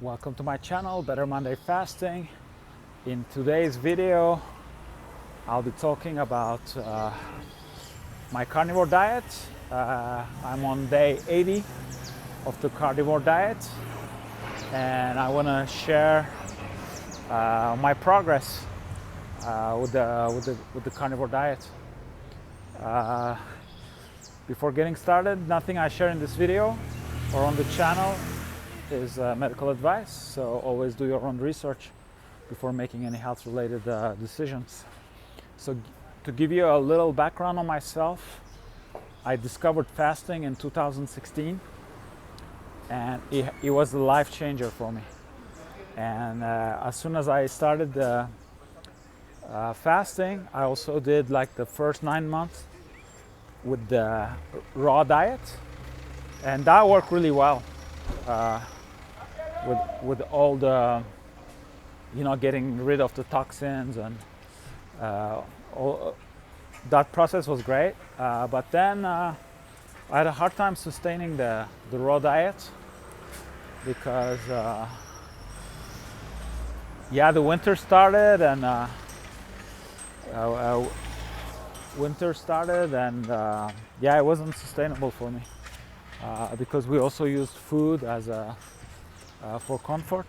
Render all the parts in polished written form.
Welcome to my channel, Better Monday Fasting. In today's video, I'll be talking about my carnivore diet. I'm on day 80 of the carnivore diet, and I want to share my progress with the carnivore diet. Before getting started, nothing I share in this video or on the channel is medical advice, so always do your own research before making any health related decisions. So to give you a little background on myself, I discovered fasting in 2016, and it was a life changer for me. And as soon as I started fasting, I also did like the first 9 months with the raw diet, and that worked really well. With all the, getting rid of the toxins and all, that process was great. But then I had a hard time sustaining the raw diet because, the winter started and it wasn't sustainable for me because we also used food as for comfort,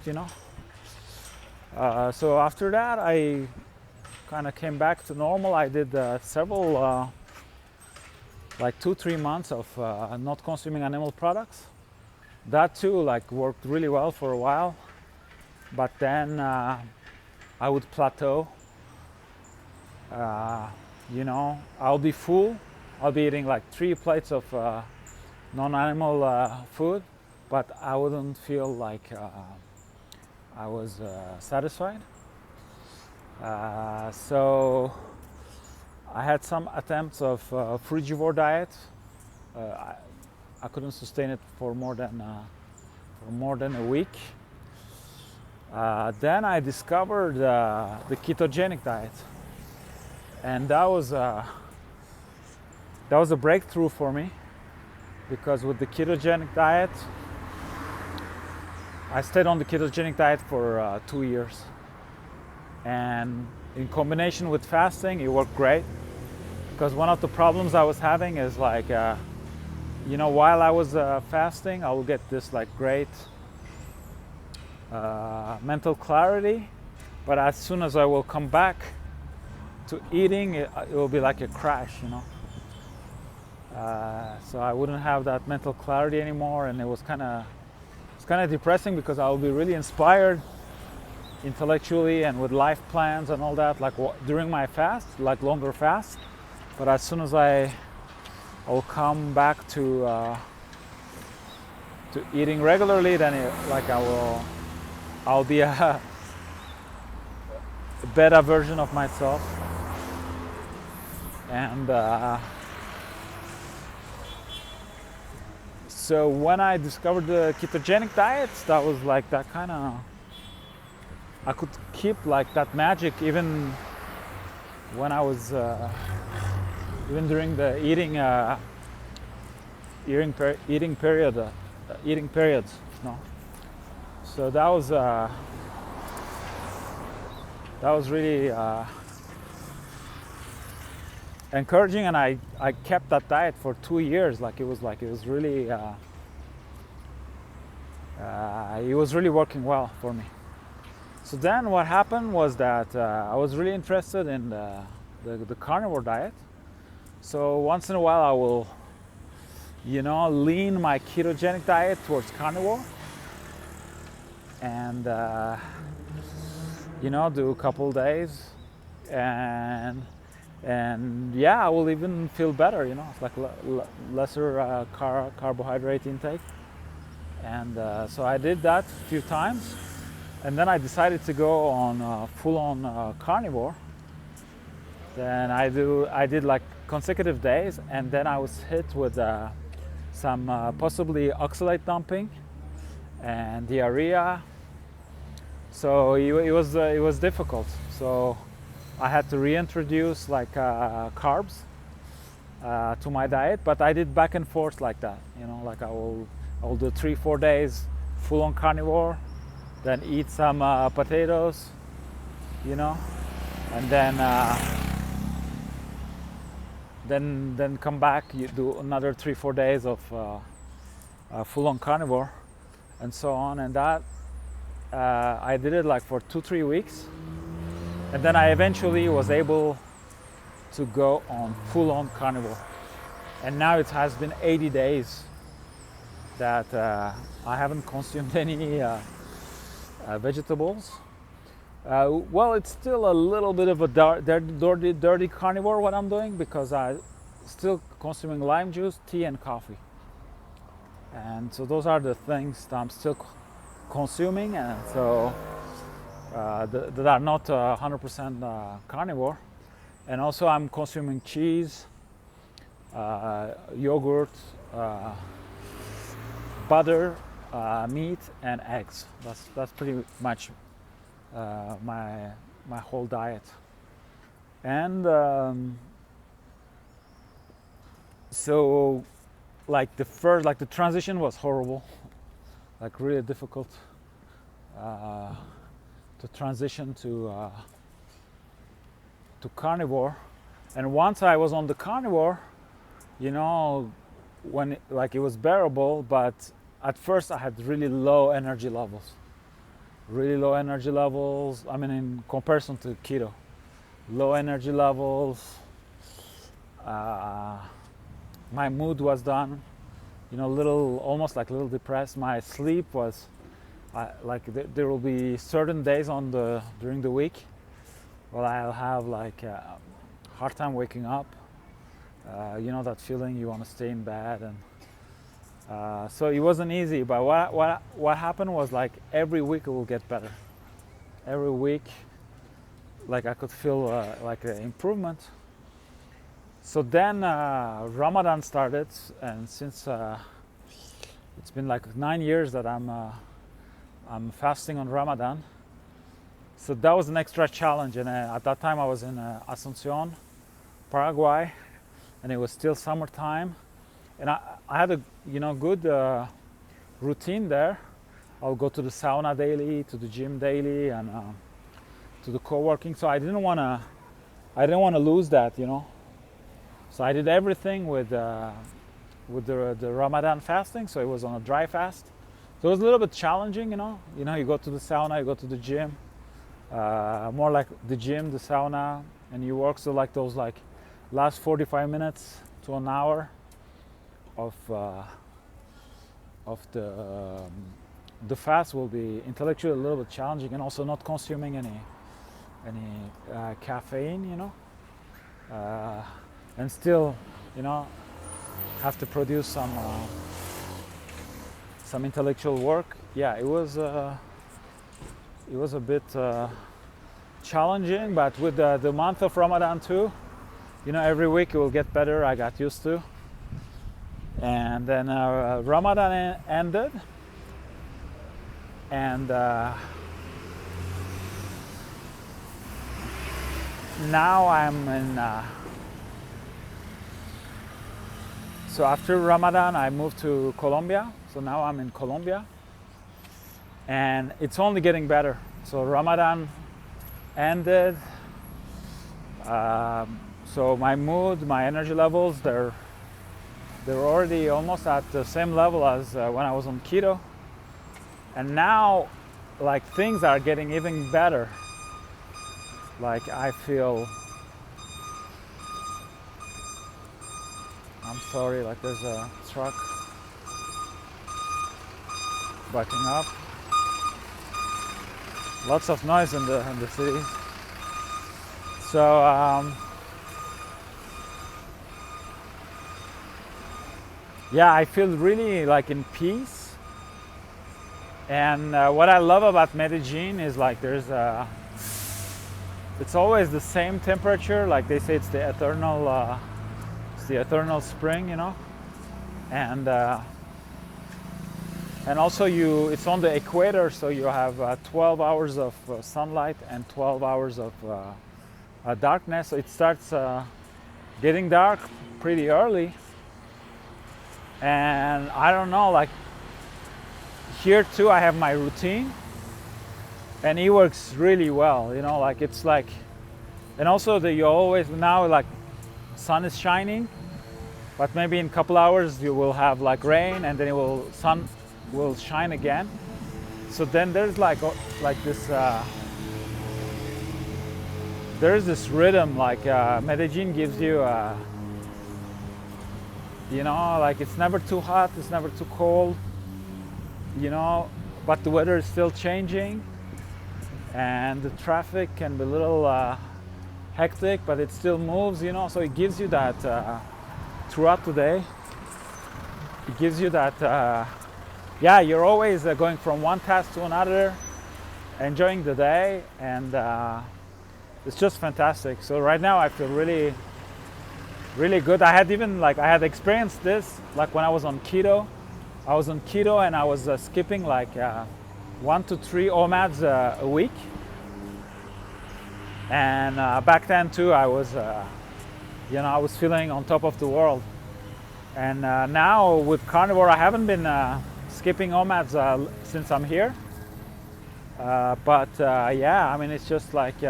so after that I kind of came back to normal. I did several like 2-3 months of not consuming animal products. That too worked really well for a while, but then I would plateau. I'll be full. I'll be eating like 3 plates of non-animal food, but I wouldn't feel like I was satisfied. So I had some attempts of frugivore diet. I couldn't sustain it for more than a week. Then I discovered the ketogenic diet, and that was a breakthrough for me, because with the ketogenic diet, I stayed on the ketogenic diet for 2 years, and in combination with fasting, it worked great. Because one of the problems I was having is while I was fasting, I will get this great mental clarity, but as soon as I will come back to eating, it will be like a crash, so I wouldn't have that mental clarity anymore, and it was kind of depressing, because I will be really inspired intellectually and with life plans and all that during my fast, longer fast. But as soon as I will come back to eating regularly, then I'll be a better version of myself. And so when I discovered the ketogenic diet, that was that kind of, I could keep that magic even when I was even during the eating periods. So that was really encouraging, and I kept that diet for 2 years. It was really it was really working well for me. So then what happened was that I was really interested in the carnivore diet. So once in a while I will lean my ketogenic diet towards carnivore, and do a couple days, and I will even feel better. It's lesser carbohydrate intake, and so I did that a few times, and then I decided to go on full-on carnivore. Then I did consecutive days, and then I was hit with some possibly oxalate dumping and diarrhea. So it was difficult. So I had to reintroduce carbs to my diet, but I did back and forth like that. I will do 3-4 days full on carnivore, then eat some potatoes, you know, and then come back. You do another 3-4 days of full-on carnivore, and so on. And that I did it like for 2-3 weeks, and then I eventually was able to go on full-on carnivore. And now it has been 80 days that I haven't consumed any vegetables. Well, it's still a little bit of a dirty carnivore what I'm doing, because I'm still consuming lime juice, tea, and coffee. And so those are the things that I'm still consuming, and so that are not 100% carnivore. And also I'm consuming cheese, yogurt, butter, meat, and eggs. That's pretty much my whole diet. And so the transition was horrible, like really difficult to transition to carnivore. And once I was on the carnivore, you know, when it was bearable, but at first I had really low energy levels. I mean, in comparison to keto, low energy levels. My mood was done, you know, almost like a little depressed. My sleep was there will be certain days during the week where I'll have like a hard time waking up. You know, that feeling you want to stay in bed, and so it wasn't easy. But what happened was, like, every week it will get better. Every week, like, I could feel like an improvement. So then Ramadan started, and since it's been like 9 years that I'm fasting on Ramadan. So that was an extra challenge, and at that time I was in Asuncion, Paraguay, and it was still summertime, and I had a good routine there. I'll go to the sauna daily, to the gym daily, and to the co-working. So I didn't want to lose that, you know. So I did everything with the Ramadan fasting. So it was on a dry fast. So it was a little bit challenging, you know. You go to the sauna, you go to the gym, more like the gym, the sauna, and you work. So like those last 45 minutes to an hour of the fast will be intellectually a little bit challenging, and also not consuming any caffeine, you know, and still, you know, have to produce some intellectual work. Yeah, it was a bit challenging, but with the month of Ramadan too, you know, every week it will get better. I got used to. And then Ramadan ended, and now I'm in. So after Ramadan, I moved to Colombia. So now I'm in Colombia, and it's only getting better. So Ramadan ended. So my mood, my energy levels, they're already almost at the same level as when I was on keto. And now, like, things are getting even better. Like, I feel, I'm sorry, like there's a truck backing up. Lots of noise in the city. So yeah, I feel really like in peace. And what I love about Medellin is, like, it's always the same temperature. Like they say, it's the eternal spring, you know. And also it's on the equator, so you have 12 hours of sunlight and 12 hours of darkness. So it starts getting dark pretty early. And I don't know, like, here too I have my routine. and it works really well, you know, like it's like, and also that you always now like sun is shining, but maybe in a couple hours you will have like rain, and then sun will shine again. So then there's like this there's this rhythm, like Medellin gives you you know, like it's never too hot, it's never too cold, you know, but the weather is still changing, and the traffic can be a little hectic, but it still moves, you know, so it gives you that throughout the day. It gives you that yeah, you're always going from one task to another, enjoying the day, and it's just fantastic. So right now I feel really good. I had experienced this like when I was on keto. I was on keto and I was skipping like 1 to 3 OMADs a week. And back then too, I was, you know, I was feeling on top of the world. And now with Carnivore, I haven't been skipping OMADs since I'm here. But yeah, I mean, it's just like,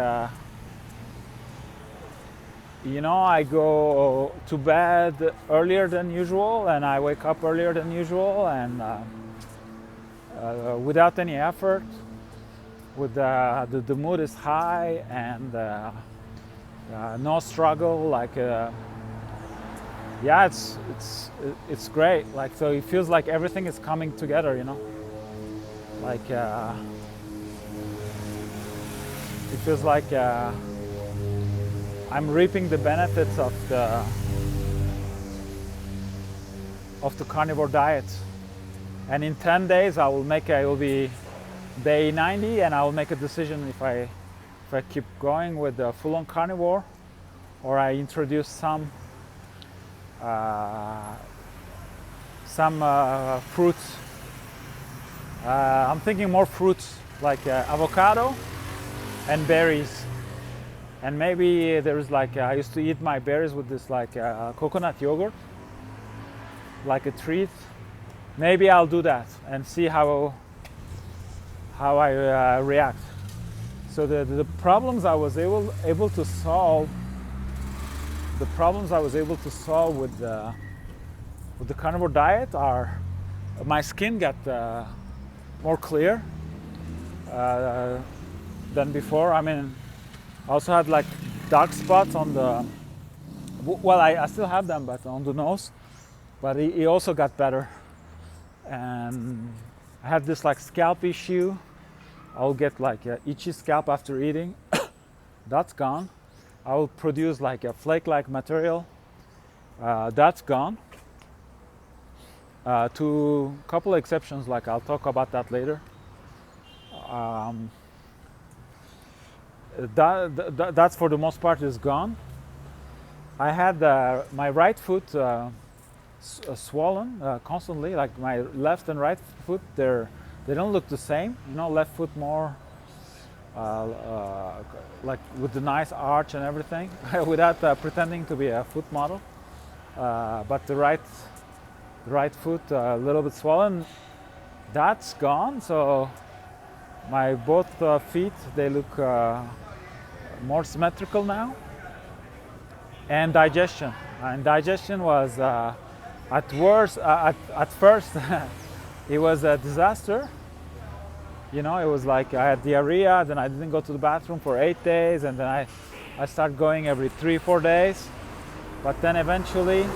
you know, I go to bed earlier than usual, and I wake up earlier than usual, and without any effort. With the mood is high, and no struggle. Like, yeah, it's great. Like, so it feels like everything is coming together, you know. Like, it feels like I'm reaping the benefits of the carnivore diet. And in 10 days, it will be day 90, and I will make a decision if I keep going with the full-on carnivore, or I introduce some fruits. I'm thinking more fruits, like avocado and berries. And maybe there's like, I used to eat my berries with this like coconut yogurt, like a treat. Maybe I'll do that and see how I react. So the problems I was able to solve, with the carnivore diet are, my skin got more clear than before. I mean, I also had like dark spots on the, well, I still have them, but on the nose, but it also got better. And I had this like scalp issue. I'll get like itchy scalp after eating. That's gone. I will produce like a flake-like material. That's gone. To a couple of exceptions, like I'll talk about that later. That's for the most part is gone. I had my right foot swollen constantly, like my left and right foot, they don't look the same, you know. Left foot more like with the nice arch and everything, without pretending to be a foot model, but the right foot a little bit swollen. That's gone. So my both feet, they look more symmetrical now. And digestion was at first it was a disaster. You know, it was like I had diarrhea, then I didn't go to the bathroom for 8 days, and then I started going every 3-4 days. But then eventually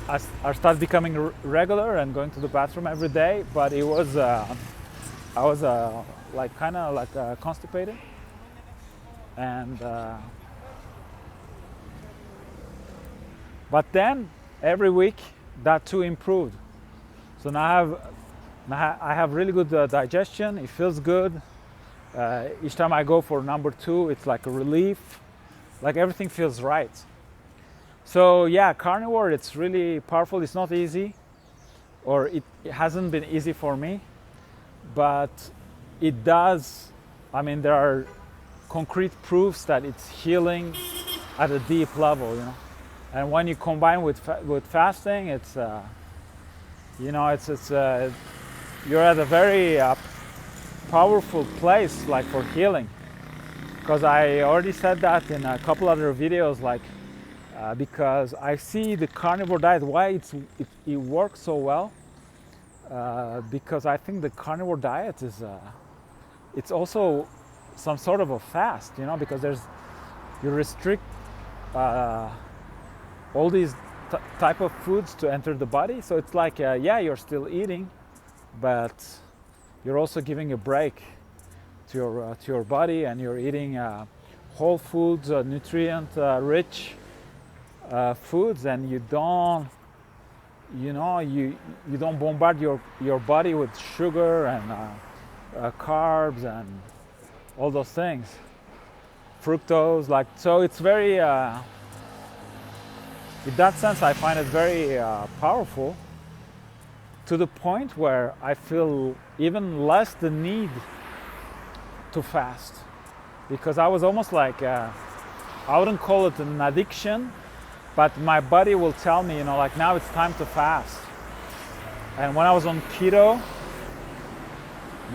I started becoming regular and going to the bathroom every day. But it was I was like kind of like constipated, and but then every week that too improved. So now I have really good digestion. It feels good. Each time I go for number 2, it's like a relief. Like everything feels right. So yeah, carnivore, it's really powerful. It's not easy, or it hasn't been easy for me, but it does. I mean, there are concrete proofs that it's healing at a deep level, you know. And when you combine with fasting, it's you know, it's you're at a very powerful place like for healing, because I already said that in a couple other videos, like because I see the carnivore diet, why it works so well, because I think the carnivore diet is it's also some sort of a fast, you know, because you restrict all these type of foods to enter the body. So it's like yeah, you're still eating, but you're also giving a break to your body, and you're eating whole foods, nutrient rich foods, and you don't, you know, you don't bombard your body with sugar and carbs and all those things, fructose, like, so it's very in that sense I find it very powerful, to the point where I feel even less the need to fast, because I was almost like I wouldn't call it an addiction, but my body will tell me, you know, like, now it's time to fast. And when I was on keto,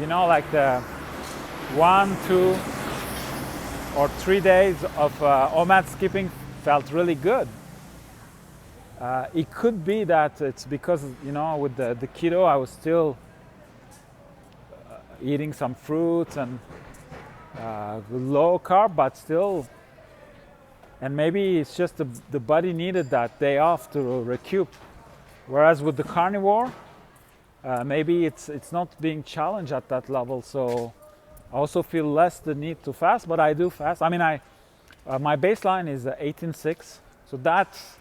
you know, like the 1, 2, or 3 days of OMAD skipping felt really good. It could be that it's because, you know, with the keto I was still eating some fruits and low carb, but still, and maybe it's just the body needed that day off to recoup. Whereas with the carnivore, maybe it's not being challenged at that level, so I also feel less the need to fast, but I do fast. I mean, my baseline is 18.6, so that's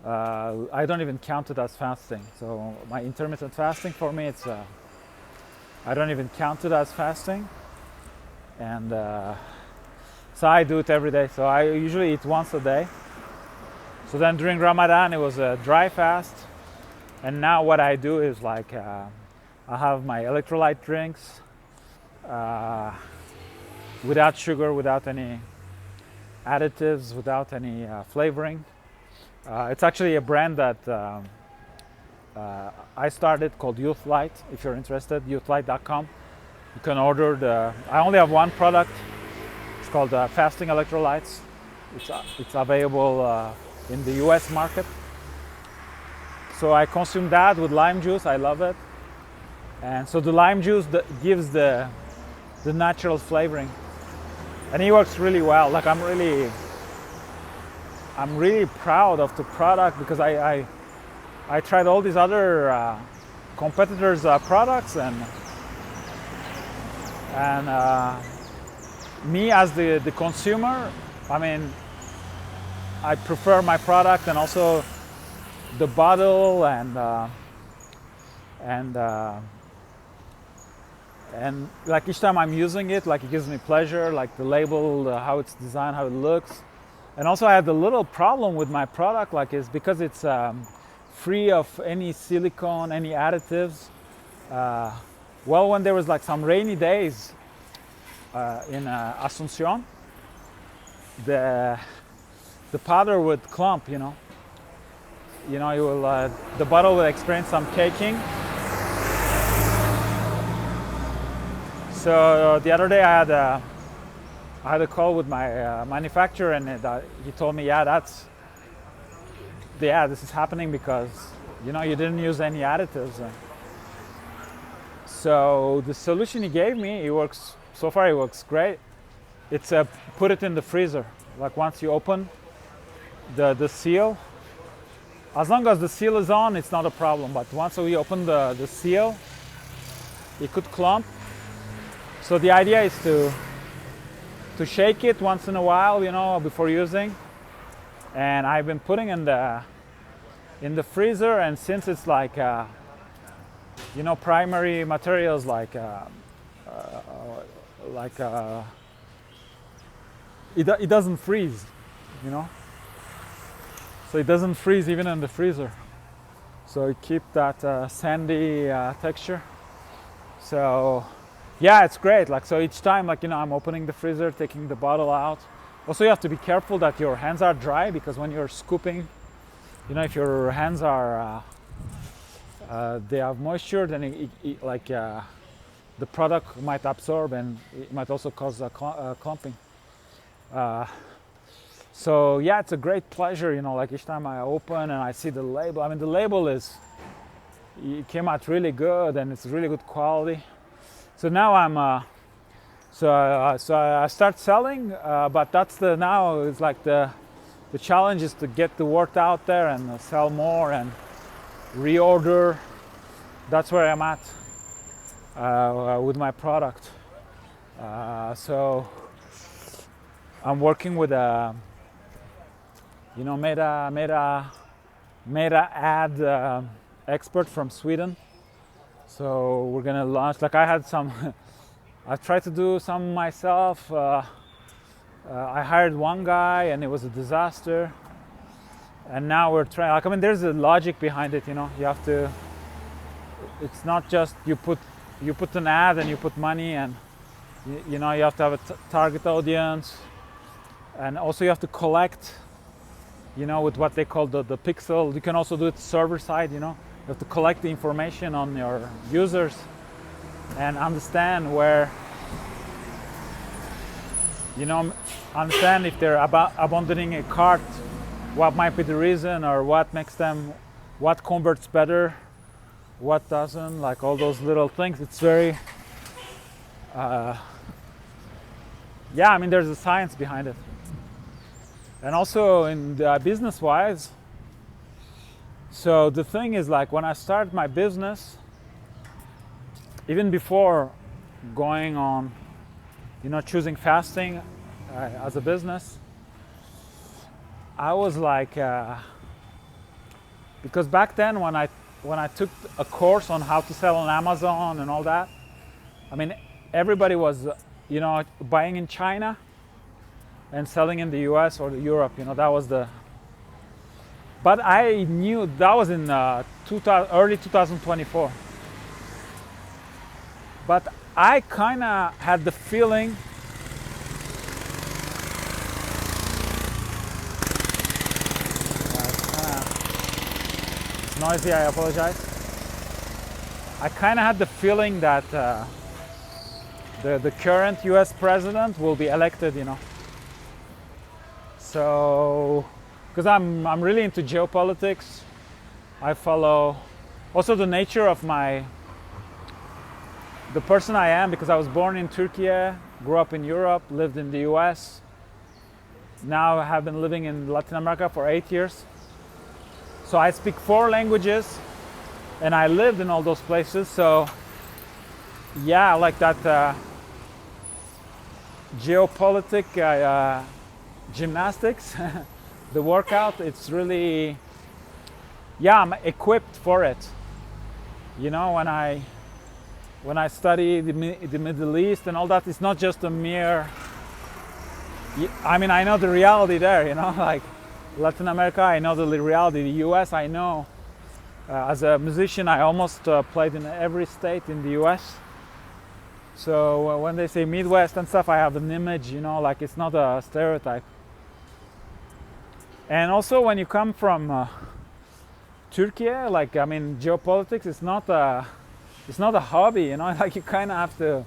I don't even count it as fasting. So my intermittent fasting, for me, it's I don't even count it as fasting, and so I do it every day. So I usually eat once a day. So then during Ramadan it was a dry fast, and now what I do is like I have my electrolyte drinks without sugar, without any additives, without any flavoring. It's actually a brand that I started called YouthLyte. If you're interested, YouthLyte.com. You can order I only have one product. It's called Fasting Electrolytes. It's available in the US market. So I consume that with lime juice. I love it. And so the lime juice gives the natural flavoring, and it works really well. Like, I'm really proud of the product, because I tried all these other competitors' products, and me as the consumer, I mean, I prefer my product, and also the bottle and like each time I'm using it, like, it gives me pleasure, like the label, how it's designed, how it looks. And also I had a little problem with my product, like, is because it's free of any silicone, any additives. Well, when there was like some rainy days in Asuncion, the powder would clump, you know, you will the bottle will experience some caking. So the other day I had a call with my manufacturer, and he told me, this is happening because, you didn't use any additives. So the solution he gave me, it works, so far it works great. It's put it in the freezer. Like, once you open the seal, as long as the seal is on, it's not a problem. But once we open the seal, it could clump. So the idea is to shake it once in a while, before using. And I've been putting in the freezer, and since it's like primary materials like it doesn't freeze, so it doesn't freeze even in the freezer, so it keeps that sandy texture. So yeah, it's great. Like, so each time, I'm opening the freezer, taking the bottle out. Also, you have to be careful that your hands are dry, because when you're scooping, if your hands are they have moisture, then the product might absorb, and it might also cause clumping. So yeah, it's a great pleasure, you know, like each time I open and I see the label. I mean, the label it came out really good and it's really good quality. So now so I start selling, but now it's like the challenge is to get the word out there and sell more and reorder. That's where I'm at with my product. So I'm working with a, you know, meta ad expert from Sweden. So we're gonna launch. Like I had some, I tried to do some myself. I hired one guy and it was a disaster. And now we're trying. Like, I mean, there's a logic behind it. You know, you have to. It's not just you put an ad and you put money, and you know, you have to have a target audience, and also you have to collect, you know, with what they call the pixel. You can also do it server side, you know. You have to collect the information on your users and understand where, you know, understand if they're abandoning a cart, what might be the reason, or what makes them, what converts better, what doesn't, like all those little things. It's very, yeah, I mean, there's a science behind it. And also in the business-wise, so the thing is, like, when I started my business, even before going on, you know, choosing fasting as a business, I was like, because back then when I took a course on how to sell on Amazon and all that, I mean, everybody was, you know, buying in China and selling in the US or Europe, you know, that was the, but I knew that was in early 2024. But I kind of had the feeling it's noisy, I apologize. I kind of had the feeling that the current US president will be elected, you know. So, because I'm really into geopolitics, I follow also the nature of the person I am, because I was born in Turkey, grew up in Europe, lived in the US. Now I have been living in Latin America for 8 years. So I speak 4 languages and I lived in all those places. So yeah, I like that geopolitic gymnastics, the workout, it's really, yeah, I'm equipped for it. You know, when I study the Middle East and all that, it's not just a mere, I mean, I know the reality there, you know, like Latin America, I know the reality. The US, I know. As a musician, I almost played in every state in the US. So when they say Midwest and stuff, I have an image, you know, like it's not a stereotype. And also when you come from Turkey, like, I mean, geopolitics is not a hobby, you know, like you kind of have to,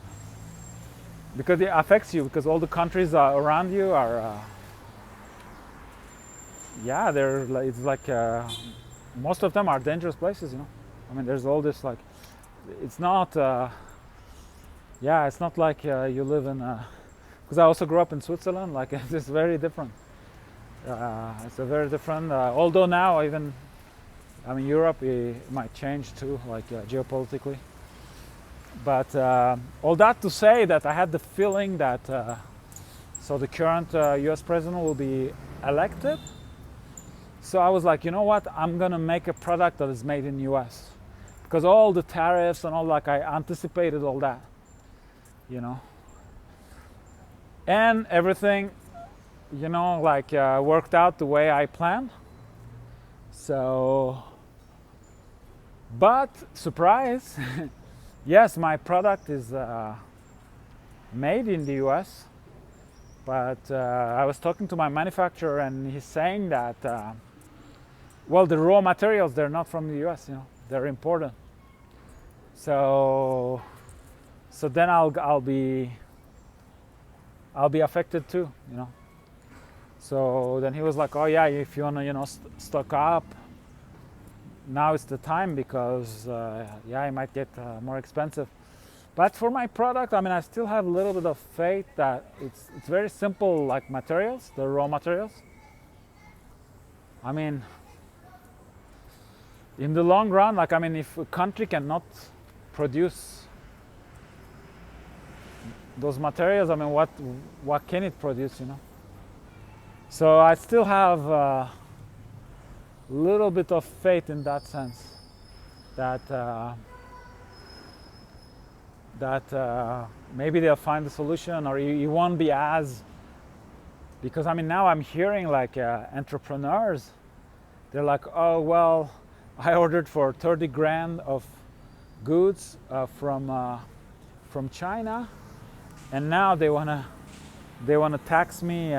because it affects you, because all the countries around you are, yeah, it's like, most of them are dangerous places, you know. I mean, there's all this, like, it's not, yeah, it's not like you live in, because I also grew up in Switzerland, like it's very different. It's a very different, although now even, I mean, Europe, it might change too, like geopolitically. But all that to say that I had the feeling that, so the current US president will be elected. So I was like, you know what, I'm gonna make a product that is made in US. Because all the tariffs and all, like, I anticipated all that, you know. And everything, you know, like worked out the way I planned. So, but surprise, yes, my product is made in the US, but I was talking to my manufacturer and he's saying that, well, the raw materials, they're not from the US, you know, they're imported. So So then I'll be affected too, you know. So then he was like, oh yeah, if you wanna, you know, stock up, now is the time, because yeah, it might get more expensive. But for my product, I mean, I still have a little bit of faith that it's very simple, like materials, the raw materials. I mean, in the long run, like, I mean, if a country cannot produce those materials, I mean, what can it produce, you know? So I still have a little bit of faith in that sense, that maybe they'll find a solution, or it won't be as, because I mean, now I'm hearing like entrepreneurs, they're like, oh well, I ordered for 30 grand of goods from China, and now they wanna tax me.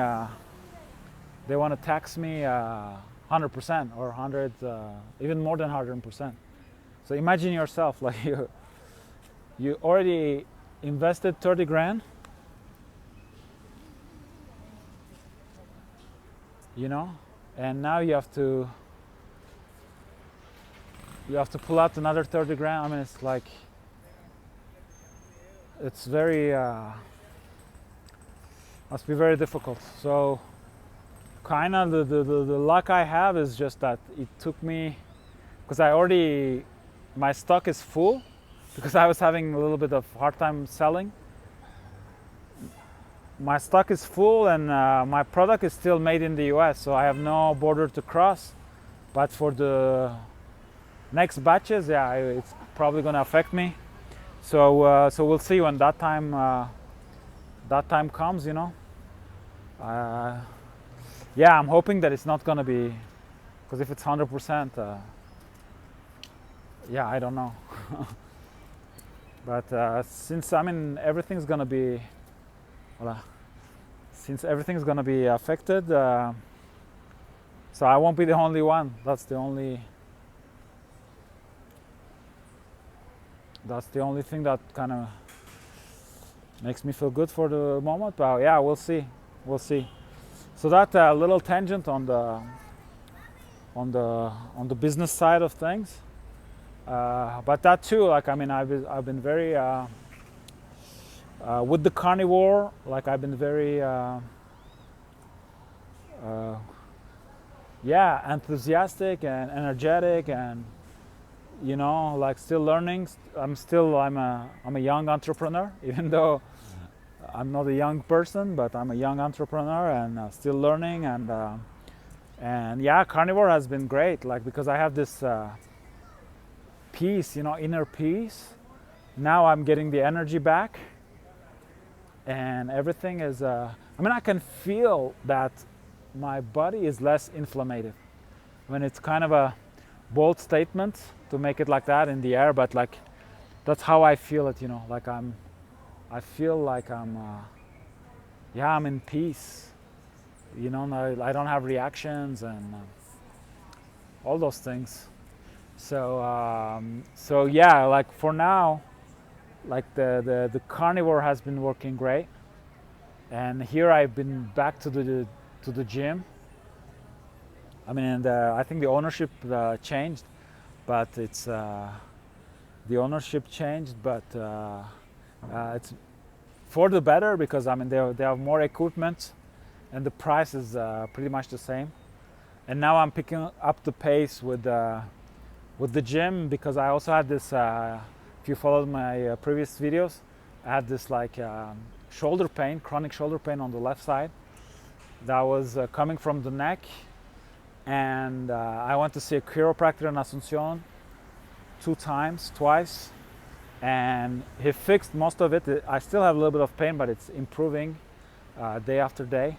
They want to tax me 100% or 100, even more than 100%. So imagine yourself, like you already invested 30 grand, you know, and now you have to pull out another 30 grand. I mean, it's like, it's very must be very difficult. So kind of the luck I have is just that it took me, because my stock is full, because I was having a little bit of hard time selling. My stock is full, and my product is still made in the US, so I have no border to cross. But for the next batches, yeah, it's probably going to affect me. So we'll see when that time comes, you know. Yeah, I'm hoping that it's not going to be, because if it's 100%, yeah, I don't know. But since, I mean, everything's going to be, since everything's going to be affected, so I won't be the only one. That's the only thing that kind of makes me feel good for the moment. But yeah, we'll see. So that little tangent on the business side of things, but that too, like, I mean, I've been very with the Carnivore, like, I've been very yeah, enthusiastic and energetic, and you know, like, still learning. I'm a young entrepreneur, even though I'm not a young person, but I'm a young entrepreneur, and still learning. And yeah, Carnivore has been great, like, because I have this peace, you know, inner peace. Now I'm getting the energy back, and everything is, I mean, I can feel that my body is less inflamed. When it's kind of a bold statement to make it like that in the air, but like, that's how I feel it, you know, like I feel like yeah, I'm in peace, you know. I don't have reactions and all those things. So yeah, like, for now, like, the Carnivore has been working great, and here I've been back to the gym. I mean, I think the ownership changed, but it's the ownership changed, but it's for the better, because I mean, they have more equipment, and the price is pretty much the same. And now I'm picking up the pace with the gym, because I also had this. If you followed my previous videos, I had this like shoulder pain, chronic shoulder pain on the left side, that was coming from the neck, and I went to see a chiropractor in Asuncion twice, and he fixed most of it. I still have a little bit of pain, but it's improving day after day.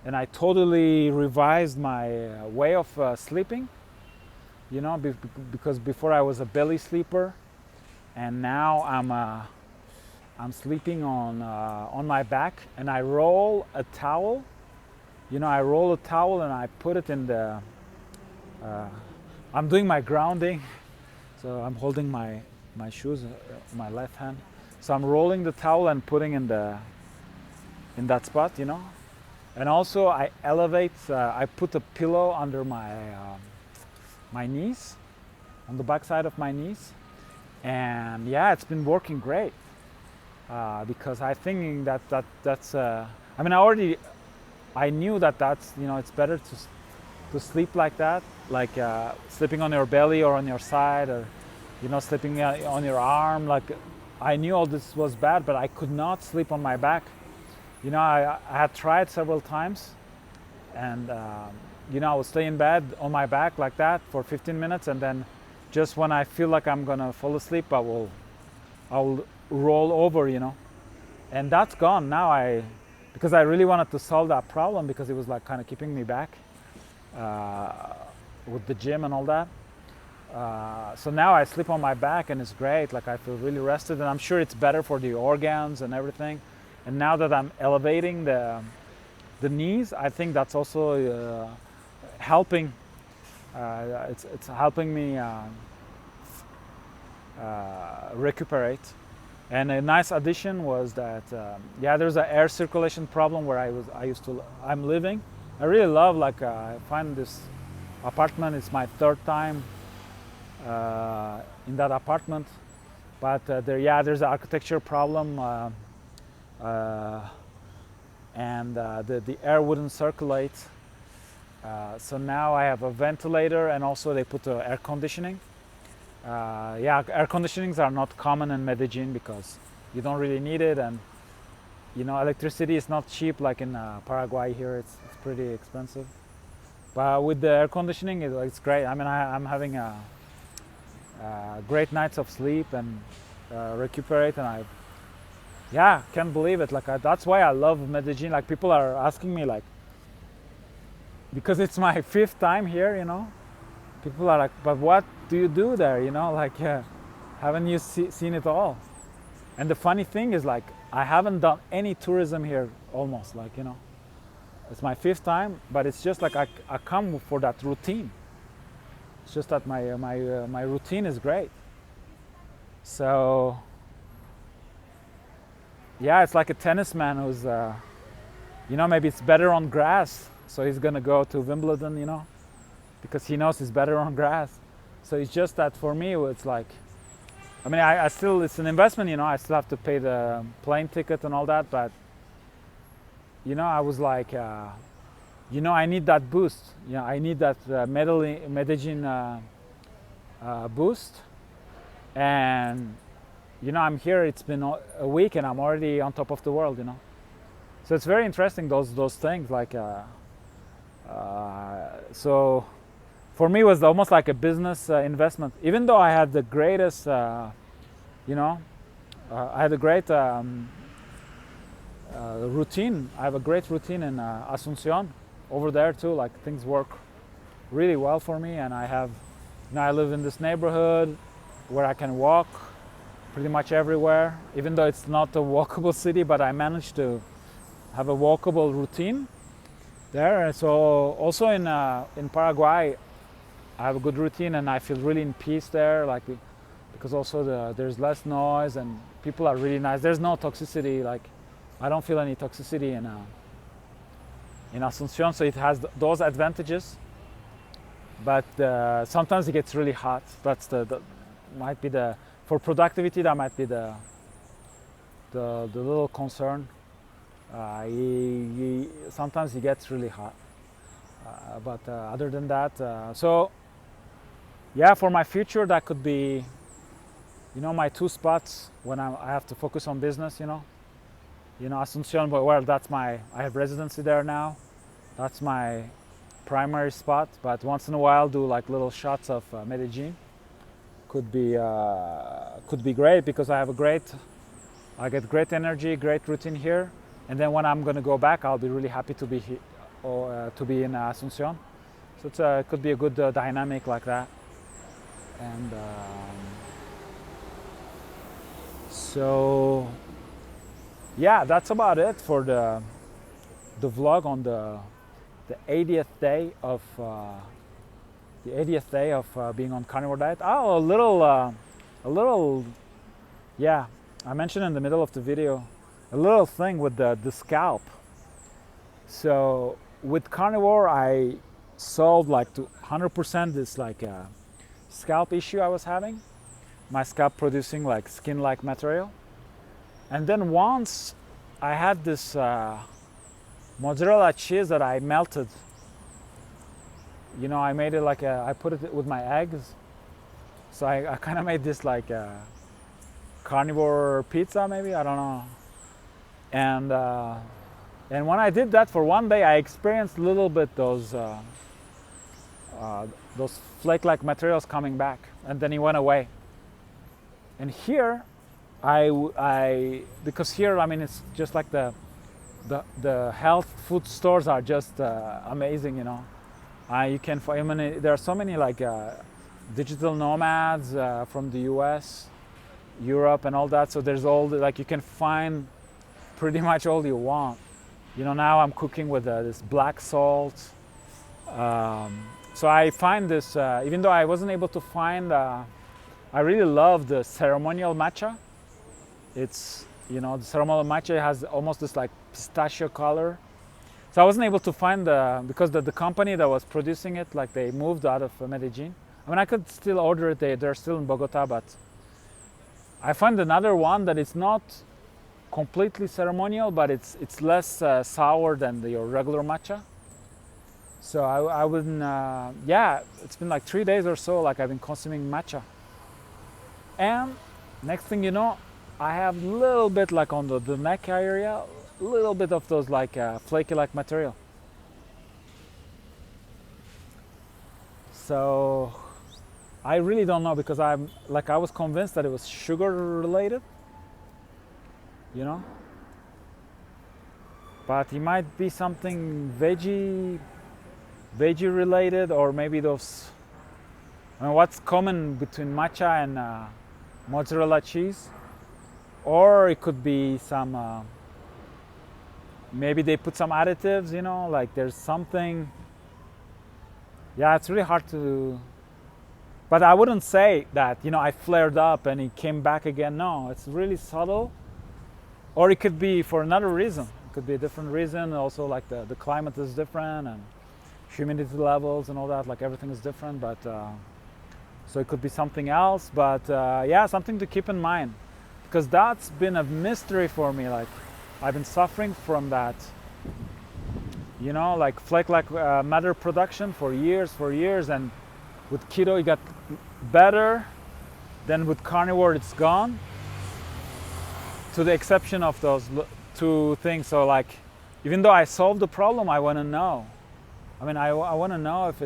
And I totally revised my way of sleeping, you know, because before I was a belly sleeper, and now I'm sleeping on my back, and I roll a towel. You know, I roll a towel and I put it in the. I'm doing my grounding, so I'm holding my shoes, my left hand, So I'm rolling the towel and putting in that spot, you know. And also I elevate. I put a pillow under my knees, on the back side of my knees, and yeah, it's been working great. Because I think that's. I mean, I knew that's, you know, it's better to sleep like that, like sleeping on your belly or on your side, or, you know, sleeping on your arm. Like, I knew all this was bad, but I could not sleep on my back. You know, I had tried several times, and you know, I would stay in bed on my back like that for 15 minutes, and then just when I feel like I'm gonna fall asleep, I will roll over, you know. And that's gone now. Because I really wanted to solve that problem, because it was like kind of keeping me back with the gym and all that. So now I sleep on my back, and it's great. Like, I feel really rested, and I'm sure it's better for the organs and everything. And now that I'm elevating the knees, I think that's also helping. It's helping me recuperate. And a nice addition was that yeah, there's an air circulation problem where I'm living. I really love, like, I find this apartment. It's my third time in that apartment, but there's an architecture problem, and the air wouldn't circulate. So now I have a ventilator, and also they put air conditioning. Yeah, air conditionings are not common in Medellin because you don't really need it, and, you know, electricity is not cheap like in Paraguay. Here it's pretty expensive. But with the air conditioning, it's great. I mean, I'm having great nights of sleep and recuperate, and yeah, can't believe it. Like, that's why I love Medellin. Like, people are asking me, like, because it's my 5th time here, you know. People are like, but what do you do there? You know, like, haven't you seen it all? And the funny thing is, like, I haven't done any tourism here almost, like, you know. It's my 5th time, but it's just like I come for that routine. It's just that my routine is great. So, yeah, it's like a tennis man who's, you know, maybe it's better on grass, so he's gonna go to Wimbledon, you know, because he knows it's better on grass. So it's just that for me, it's like, I mean, I still, it's an investment, you know, I still have to pay the plane ticket and all that, but, you know, I was like, you know, I need that boost. You know, I need that Medellin boost. And, you know, I'm here, it's been a week, and I'm already on top of the world, you know. So it's very interesting, those things, like, so for me it was almost like a business investment. Even though I had the greatest, you know, I had a great routine. I have a great routine in Asuncion over there too. Like, things work really well for me, and now I live in this neighborhood where I can walk pretty much everywhere. Even though it's not a walkable city, but I managed to have a walkable routine there. And so also in Paraguay, I have a good routine, and I feel really in peace there. Like, because also there's less noise, and people are really nice. There's no toxicity. Like, I don't feel any toxicity in Asuncion, so it has those advantages. But sometimes it gets really hot. That's might be for productivity, that might be the little concern. Sometimes it gets really hot. But other than that, so yeah, for my future, that could be, you know, my 2 spots when I have to focus on business, you know. You know, Asuncion, well, I have residency there now. That's my primary spot, but once in a while do like little shots of Medellin. Could be great, because I get great energy, great routine here, and then when I'm going to go back, I'll be really happy to be here, or to be in Asuncion. So it could be a good dynamic like that. And so yeah, that's about it for the vlog on the 80th day of being on carnivore diet. Oh, a little, yeah, I mentioned in the middle of the video a little thing with the scalp. So with Carnivore, I solved like to 100% this like scalp issue I was having. My scalp producing like skin-like material. And then once I had this mozzarella cheese that I melted. You know, I made it like I put it with my eggs. So I kind of made this like a carnivore pizza, maybe, I don't know. And when I did that for one day, I experienced a little bit those flake-like materials coming back, and then it went away. And here, because here, I mean, it's just like the health food stores are just amazing, you know. You can find, I mean, there are so many like digital nomads from the US, Europe, and all that. So there's all like you can find pretty much all you want. You know, now I'm cooking with this black salt. So I find this, even though I wasn't able to find, I really love the ceremonial matcha. It's, you know, the ceremonial matcha has almost this like pistachio color. So I wasn't able to find because the company that was producing it, like they moved out of Medellin. I mean, I could still order it, they're still in Bogota, but I found another one that is not completely ceremonial, but it's less sour than your regular matcha. So I wouldn't, yeah, it's been like 3 days or so, like I've been consuming matcha. And next thing you know, I have a little bit like on the neck area, a little bit of those like flaky like material. So I really don't know, because I was convinced that it was sugar related, you know, but it might be something veggie related, or maybe those, I mean, what's common between matcha and mozzarella cheese, or it could be some maybe they put some additives, you know, like there's something. Yeah, it's really hard to, but I wouldn't say that, you know, I flared up and it came back again. No, it's really subtle. Or it could be for another reason. It could be a different reason. Also, like the climate is different, and humidity levels and all that, like everything is different. But so it could be something else. But yeah, something to keep in mind, because that's been a mystery for me. Like I've been suffering from that, you know, like flake-like matter production for years. And with keto, it got better. Then with carnivore, it's gone. To the exception of those two things. So like, even though I solved the problem, I want to know. I mean, I want to know if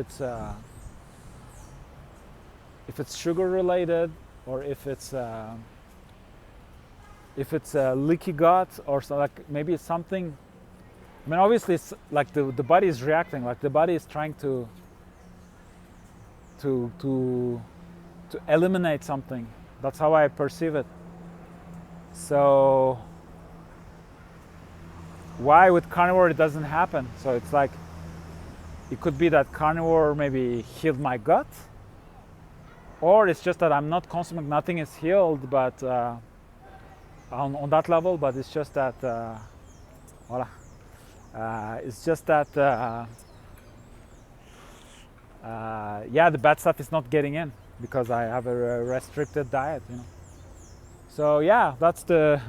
it's sugar related, or if it's leaky gut, or so, like maybe it's something. I mean, obviously, it's like the body is reacting, like the body is trying to eliminate something. That's how I perceive it. So why with carnivore it doesn't happen? So it's like, it could be that carnivore maybe healed my gut, or it's just that I'm not consuming, nothing is healed, but on that level, but it's just that it's just that yeah, the bad stuff is not getting in because I have a restricted diet, you know. So yeah, that's the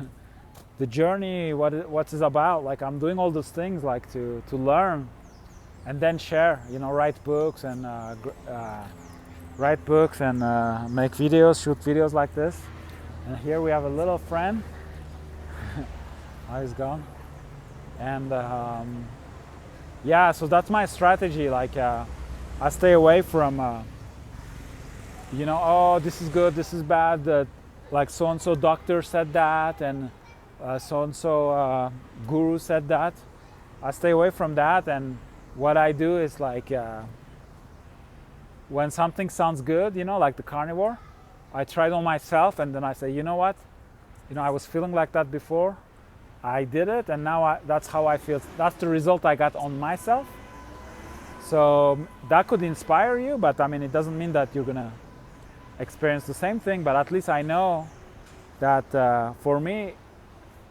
journey, what it's about. Like I'm doing all those things like to learn and then share, you know, write books and make videos, shoot videos like this. And here we have a little friend. Oh, he's gone. And yeah, so that's my strategy. Like I stay away from you know, oh, this is good, this is bad, like so-and-so doctor said that, and so-and-so guru said that. I stay away from that, and what I do is like when something sounds good, you know, like the carnivore, I try it on myself, and then I say, you know what, you know, I was feeling like that before, I did it, and now that's how I feel. That's the result I got on myself. So that could inspire you, but I mean, it doesn't mean that you're gonna experience the same thing, but at least I know that for me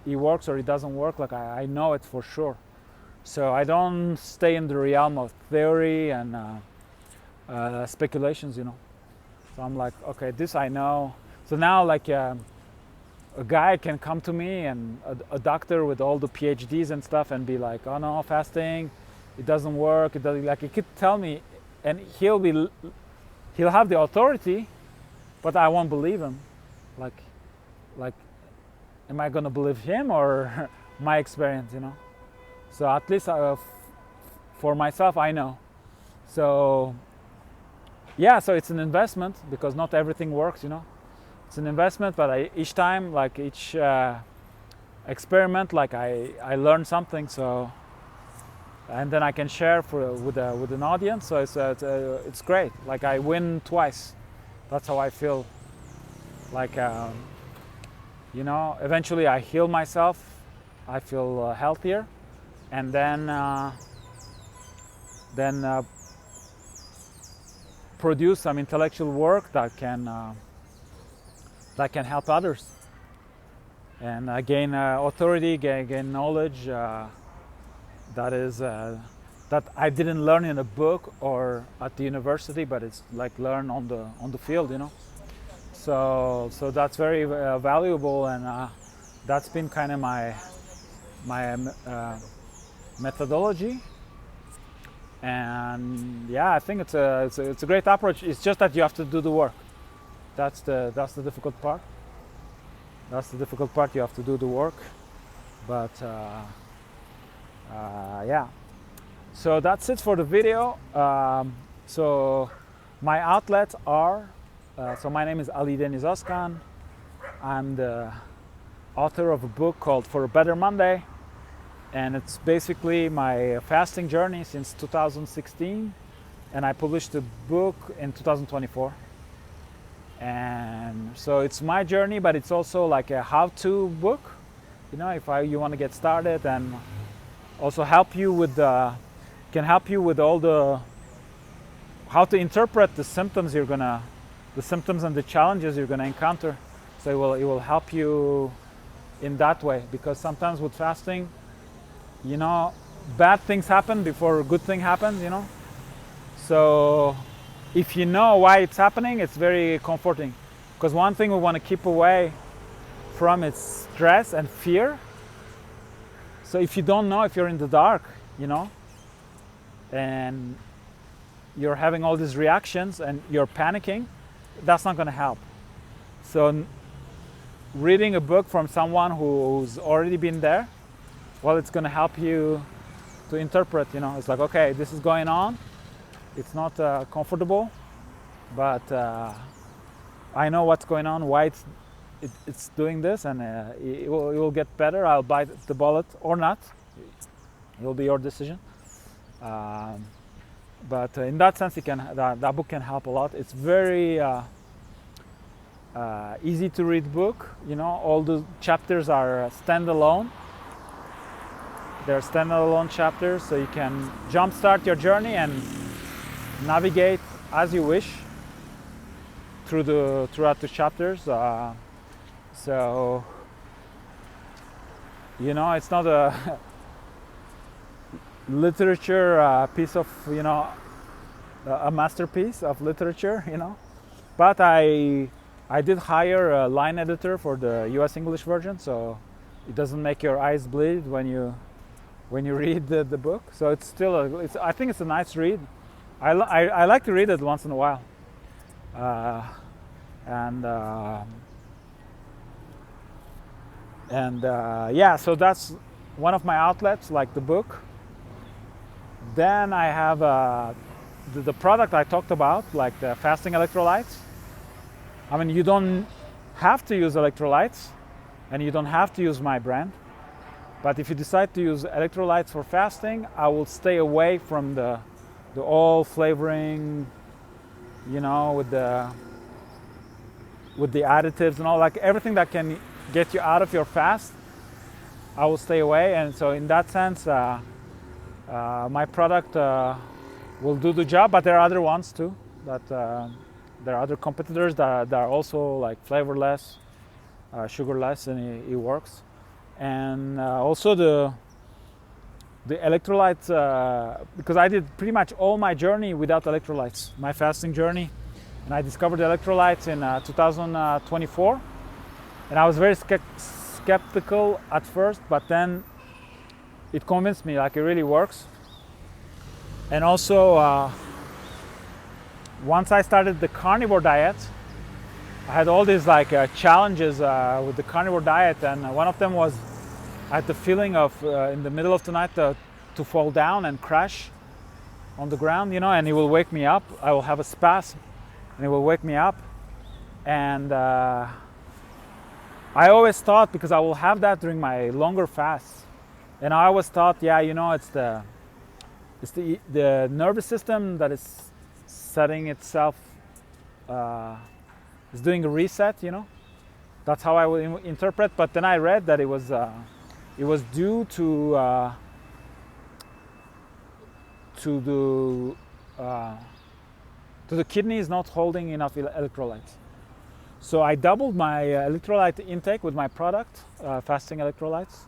it works or it doesn't work. Like I know it for sure. So I don't stay in the realm of theory and speculations, you know. So I'm like, okay, this I know. So now, like a guy can come to me, and a doctor with all the PhDs and stuff, and be like, oh no, fasting, it doesn't work. It doesn't, like, he could tell me, and he'll have the authority, but I won't believe him. Like, am I gonna believe him or my experience, you know? So at least for myself, I know. So yeah, so it's an investment, because not everything works, you know. It's an investment, but each time, like each experiment, like I learn something. So, and then I can share with an audience. So it's great. Like I win twice. That's how I feel. Like you know, eventually I heal myself. I feel healthier, and then produce some intellectual work that can help others, and gain authority, gain knowledge that I didn't learn in a book or at the university, but it's like learn on the field, you know. So that's very valuable, and that's been kind of my methodology. And yeah, I think it's a great approach. It's just that you have to do the work. That's the difficult part. That's the difficult part. You have to do the work. But yeah. So that's it for the video. So my outlets are. So my name is Ali Deniz Özkan. I'm the author of a book called For a Better Monday, and it's basically my fasting journey since 2016. And I published a book in 2024. And so it's my journey, but it's also like a how-to book, you know, if you want to get started, and also help you with all the how to interpret the symptoms and the challenges you're gonna encounter. So it will help you in that way, because sometimes with fasting, you know, bad things happen before a good thing happens, you know. So if you know why it's happening, it's very comforting. Because one thing we want to keep away from is stress and fear. So if you don't know, if you're in the dark, you know, and you're having all these reactions and you're panicking, that's not going to help. So reading a book from someone who's already been there, well, it's going to help you to interpret, you know. It's like, okay, this is going on. It's not comfortable, but I know what's going on, why it's doing this, and it will get better. I'll bite the bullet or not. It will be your decision. But in that sense, that book can help a lot. It's very easy to read book. You know, all the chapters are standalone. They're standalone chapters, so you can jumpstart your journey and navigate as you wish throughout the chapters. So you know, it's not a literature piece of, you know, a masterpiece of literature, you know. But I did hire a line editor for the US English version, so it doesn't make your eyes bleed when you read the book. So it's still I think it's a nice read. I like to read it once in a while, yeah. So that's one of my outlets, like the book. Then I have the product I talked about, like the fasting electrolytes. I mean, you don't have to use electrolytes, and you don't have to use my brand. But if you decide to use electrolytes for fasting, I will stay away from the all flavoring, you know, with the additives and all, like everything that can get you out of your fast, I will stay away. And so in that sense, my product will do the job, but there are other ones too, that there are other competitors that are also like flavorless, sugarless, and it works. And also the electrolytes, because I did pretty much all my journey without electrolytes, my fasting journey, and I discovered electrolytes in 2024, and I was very skeptical at first, but then it convinced me like it really works. And also once I started the carnivore diet, I had all these like challenges with the carnivore diet, and one of them was I had the feeling of in the middle of the night to fall down and crash on the ground, you know, and it will wake me up. I will have a spasm and it will wake me up. And I always thought, because I will have that during my longer fasts, and I always thought, yeah, you know, it's the nervous system that is setting itself, is doing a reset, you know. That's how I would interpret. But then I read that it was due to the kidneys not holding enough electrolytes. So I doubled my electrolyte intake with my product, fasting electrolytes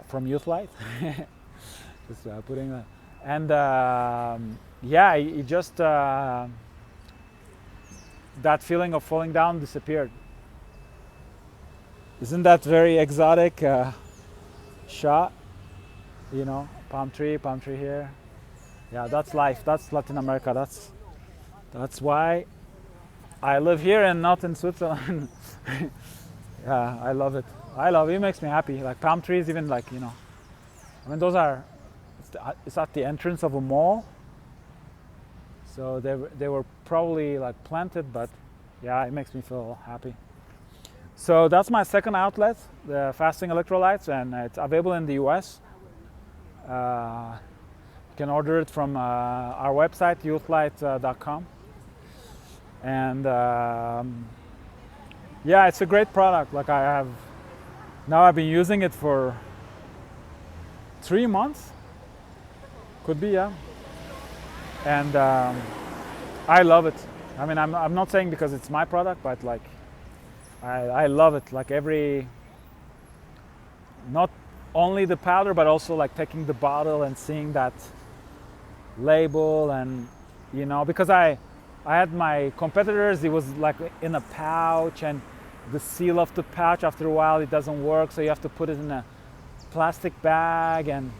from YouthLyte. Just putting that. And yeah, it just that feeling of falling down disappeared. Isn't that very exotic shot? You know, palm tree here. Yeah, that's life. That's Latin America. That's why I live here and not in Switzerland. Yeah, I love it. It makes me happy. Like palm trees, even like, you know, I mean, those are, it's at the entrance of a mall. So they were probably like planted, but yeah, it makes me feel happy. So that's my second outlet, the fasting electrolytes, and it's available in the US. You can order it from our website, YouthLyte.com. And yeah, it's a great product. Like I've been using it for 3 months. Could be, yeah. And I love it. I mean, I'm not saying because it's my product, but like I love it. Like not only the powder, but also like taking the bottle and seeing that label, and you know, because I had my competitors, it was like in a pouch, and the seal of the pouch after a while it doesn't work, so you have to put it in a plastic bag, and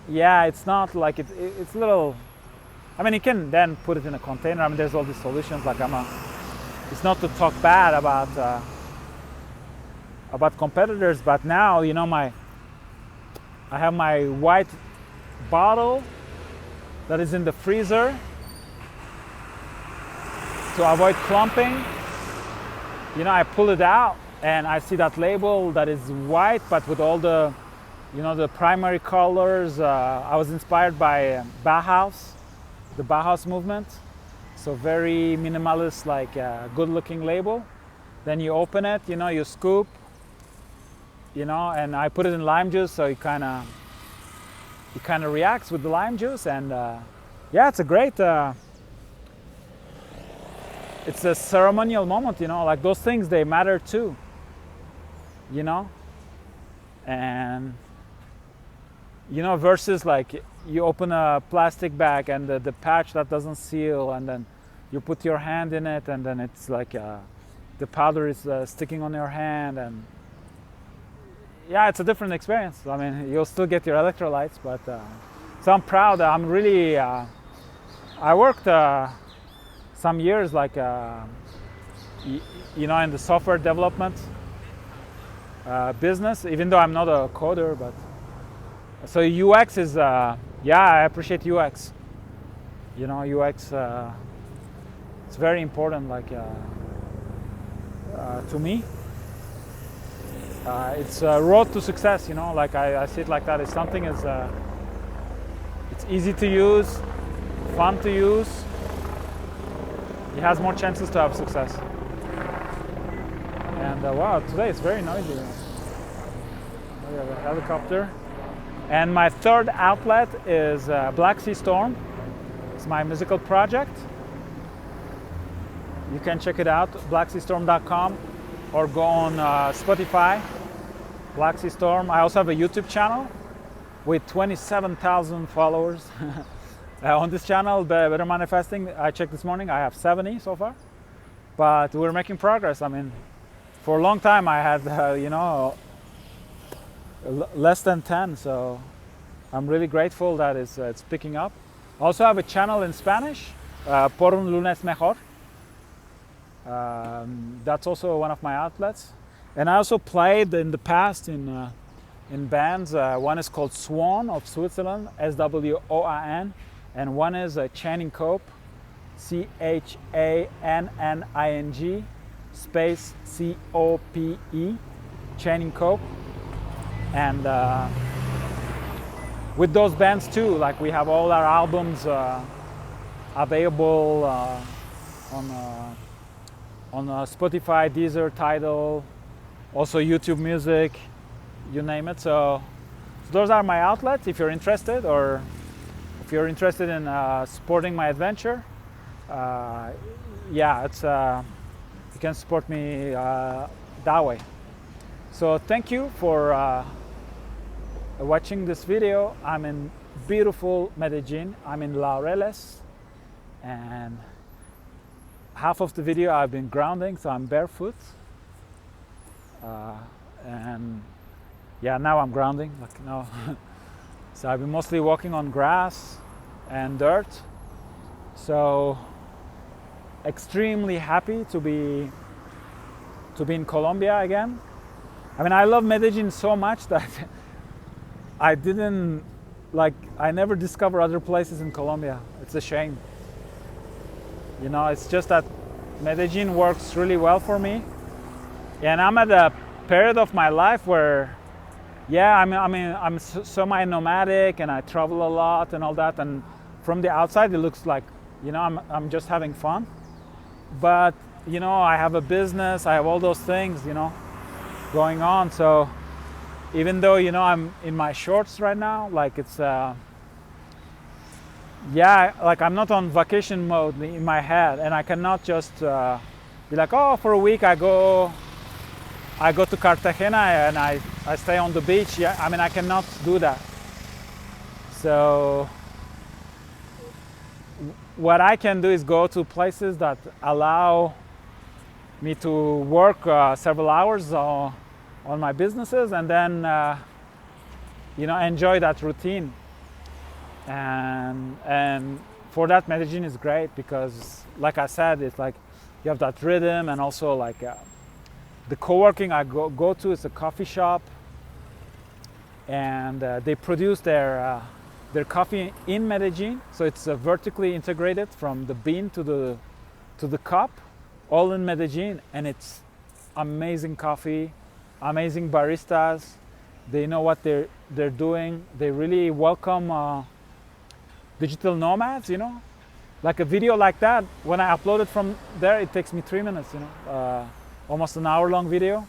yeah, it's not like it's a little, I mean, you can then put it in a container. I mean, there's all these solutions. Like it's not to talk bad about competitors, but now, you know, I have my white bottle that is in the freezer to avoid clumping. You know, I pull it out and I see that label that is white, but with all the, you know, the primary colors. I was inspired by Bauhaus, the Bauhaus movement. So very minimalist, like good looking label. Then you open it, you know, you scoop, you know, and I put it in lime juice, so it kind of reacts with the lime juice. And yeah, it's a great, it's a ceremonial moment, you know, like those things, they matter too, you know. And you know, versus like you open a plastic bag and the patch that doesn't seal, and then you put your hand in it, and then it's like the powder is sticking on your hand, and yeah, it's a different experience. I mean, you'll still get your electrolytes, but so I'm proud. I'm really, I worked some years like, you know, in the software development business, even though I'm not a coder, but so UX is, yeah, I appreciate UX. You know, UX, it's very important, like to me. It's a road to success, you know, like I see it like that. It's something is, it's easy to use, fun to use. It has more chances to have success. And wow, today it's very noisy. We have a helicopter. And my third outlet is Black Sea Storm. It's my musical project. You can check it out, blackseastorm.com. or go on Spotify, Black Sea Storm. I also have a YouTube channel with 27,000 followers. On this channel, Better Manifesting, I checked this morning, I have 70 so far. But we're making progress. I mean, for a long time I had, less than 10, so I'm really grateful that it's picking up. I also have a channel in Spanish, por un lunes mejor. That's also one of my outlets. And I also played in the past in bands. One is called Swan of Switzerland, SWOAN, and one is Channing Cope, CHANNING space COPE, Channing Cope. And with those bands too, like we have all our albums available on Spotify, Deezer, Tidal, also YouTube Music, you name it. So those are my outlets if you're interested, or if you're interested in supporting my adventure. Yeah, it's you can support me that way. So thank you for watching this video. I'm in beautiful Medellin. I'm in Laureles, and half of the video I've been grounding, so I'm barefoot. And yeah, now I'm grounding, like now. So I've been mostly walking on grass and dirt. So extremely happy to be in Colombia again. I mean, I love Medellin so much that I never discover other places in Colombia. It's a shame. You know, it's just that Medellin works really well for me. And I'm at a period of my life where, yeah, I'm semi-nomadic and I travel a lot and all that. And from the outside, it looks like, you know, I'm just having fun. But, you know, I have a business, I have all those things, you know, going on. So even though, you know, I'm in my shorts right now, like it's, yeah, like I'm not on vacation mode in my head, and I cannot just be like, oh, for a week I go to Cartagena and I stay on the beach. Yeah, I mean, I cannot do that. So what I can do is go to places that allow me to work several hours on my businesses, and then you know, enjoy that routine. And for that, Medellin is great because, like I said, it's like you have that rhythm, and also like the co-working I go to is a coffee shop, and they produce their coffee in Medellin, so it's vertically integrated from the bean to the cup, all in Medellin, and it's amazing coffee, amazing baristas. They know what they're doing. They really welcome digital nomads, you know. Like a video like that, when I upload it from there, it takes me 3 minutes, you know, almost an hour-long video.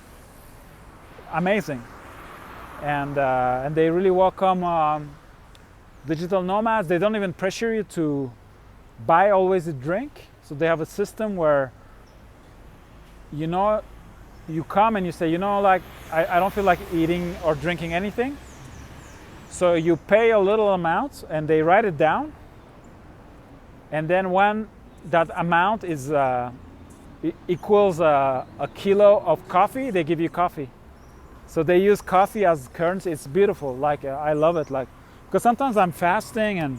Amazing. And they really welcome digital nomads. They don't even pressure you to buy always a drink. So they have a system where, you know, you come and you say, you know, like, I don't feel like eating or drinking anything. So you pay a little amount and they write it down. And then when that amount is equals a kilo of coffee, they give you coffee. So they use coffee as currency. It's beautiful. Like, I love it. Like, because sometimes I'm fasting and,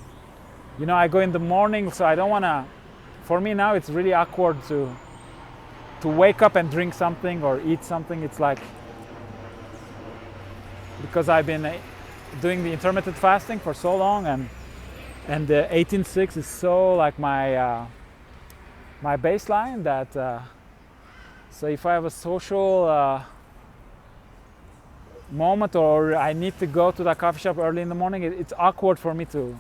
you know, I go in the morning, so I don't want to, for me now it's really awkward to wake up and drink something or eat something. It's like, because I've been doing the intermittent fasting for so long, and the 18-6 is so like my baseline that so if I have a social moment or I need to go to that coffee shop early in the morning, it's awkward for me to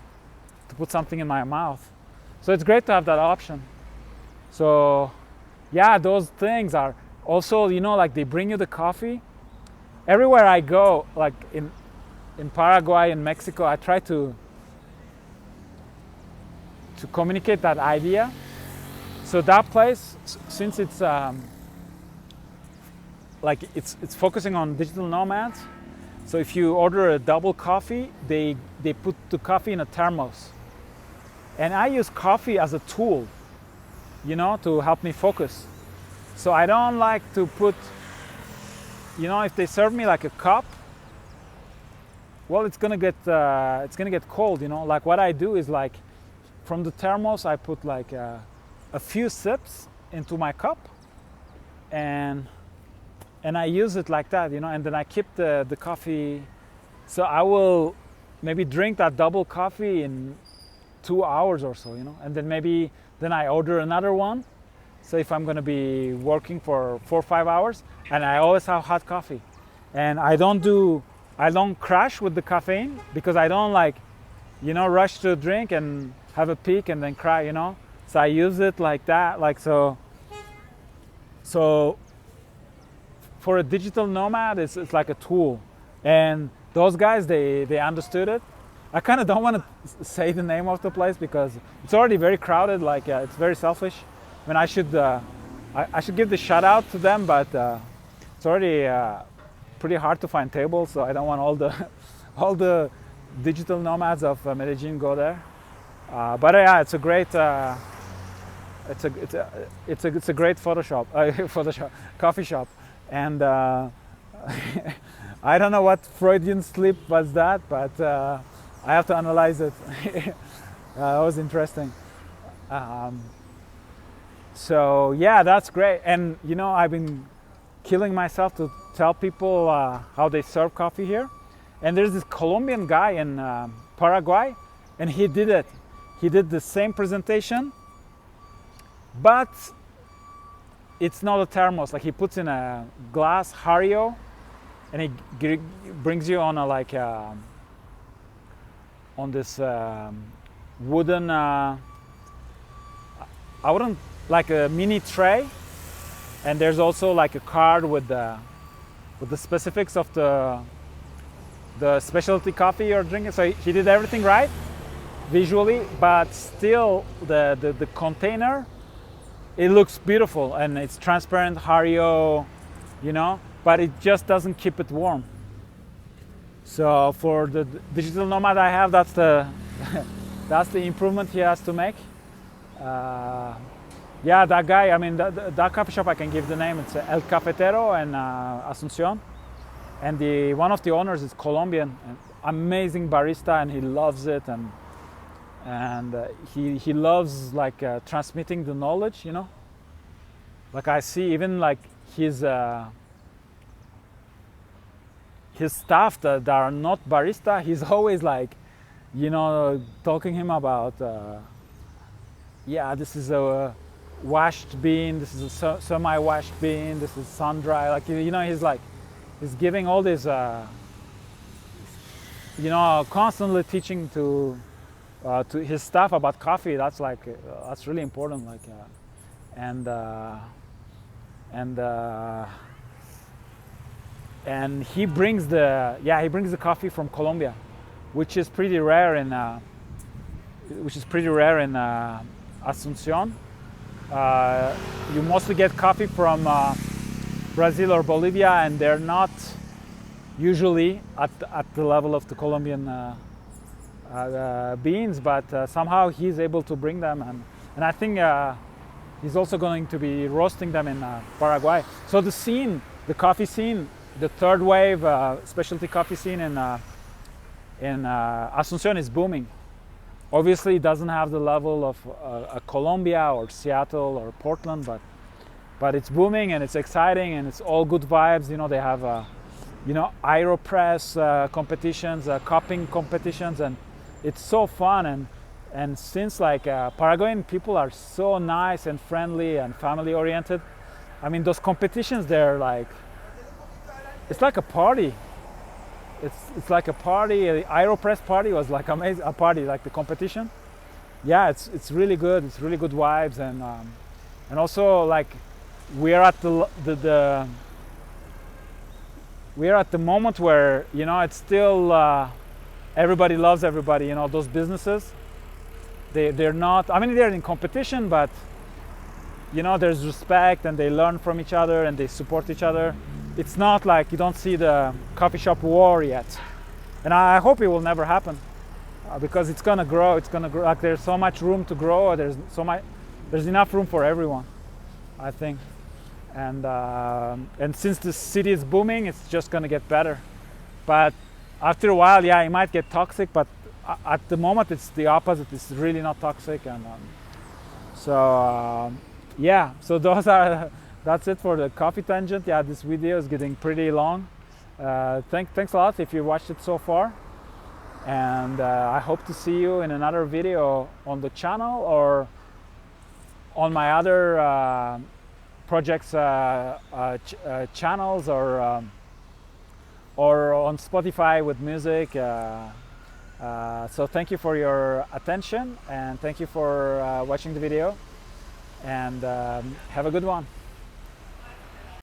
put something in my mouth. So it's great to have that option. So yeah, those things are also, you know, like they bring you the coffee. Everywhere I go, like in Paraguay and Mexico, I try to communicate that idea. So that place, since it's like it's focusing on digital nomads. So if you order a double coffee, they put the coffee in a thermos. And I use coffee as a tool, you know, to help me focus. So I don't like to put, you know, if they serve me like a cup, well, it's gonna get cold, you know. Like what I do is like, from the thermos, I put like a few sips into my cup, and I use it like that, you know. And then I keep the coffee. So I will maybe drink that double coffee in 2 hours or so, you know. And then I order another one. So if I'm gonna be working for 4 or 5 hours, and I always have hot coffee, and I don't crash with the caffeine, because I don't like, you know, rush to drink and have a peak and then cry, you know. So I use it like that, like so. So for a digital nomad, it's like a tool, and those guys they understood it. I kind of don't want to say the name of the place because it's already very crowded. Like it's very selfish. I mean, I should give the shout out to them, but it's already pretty hard to find tables. So I don't want all the digital nomads of Medellin go there. But yeah, it's a great it's a great Photoshop coffee shop, and I don't know what Freudian slip was that, but I have to analyze it. That was interesting. So yeah, that's great. And you know, I've been killing myself to tell people how they serve coffee here. And there's this Colombian guy in Paraguay, and he did it. He did the same presentation, but it's not a thermos. Like he puts in a glass Hario, and he brings you on a like on this wooden, I wouldn't, like a mini tray, and there's also like a card with the specifics of the specialty coffee you're drinking. So he did everything right visually, but still the container, it looks beautiful and it's transparent Hario, you know, but it just doesn't keep it warm. So for the digital nomad I have, that's the that's the improvement he has to make. Yeah, that guy, I mean, that coffee shop, I can give the name. It's El Cafetero in Asuncion. And one of the owners is Colombian, amazing barista, and he loves it. And he loves like transmitting the knowledge, you know. Like I see even like his staff that are not barista, he's always like, you know, talking him about, yeah, this is a washed bean, this is a semi-washed bean, this is sun-dry. Like, you know, he's giving all this, you know, constantly teaching to his staff about coffee. That's like, that's really important. Like, and he brings the coffee from Colombia, which is pretty rare in Asuncion. You mostly get coffee from Brazil or Bolivia, and they're not usually at the level of the Colombian beans, but somehow he's able to bring them, and I think he's also going to be roasting them in Paraguay. So the scene, the coffee scene, the third wave specialty coffee scene in Asuncion is booming. Obviously, it doesn't have the level of Colombia or Seattle or Portland, but it's booming and it's exciting and it's all good vibes. You know, they have, you know, AeroPress competitions, cupping competitions, and it's so fun. And since like Paraguayan people are so nice and friendly and family oriented, I mean, those competitions, they're like, it's like a party. It's like a party. The AeroPress party was like amazing. A party, like the competition. Yeah, it's really good. It's really good vibes, and also like we're at we're at the moment where, you know, it's still everybody loves everybody. You know, those businesses, they're not. I mean, they're in competition, but you know, there's respect and they learn from each other and they support each other. it's not like you don't see the coffee shop war yet, and I hope it will never happen, because it's gonna grow. It's gonna grow. Like there's so much room to grow. There's enough room for everyone, I think. And since the city is booming, it's just gonna get better. But after a while, yeah, it might get toxic. But at the moment, it's the opposite. It's really not toxic, and yeah. So that's it for the coffee tangent. Yeah, this video is getting pretty long. Thanks a lot if you watched it so far, and I hope to see you in another video on the channel or on my other projects channels, or on Spotify with music. So thank you for your attention, and thank you for watching the video, and have a good one.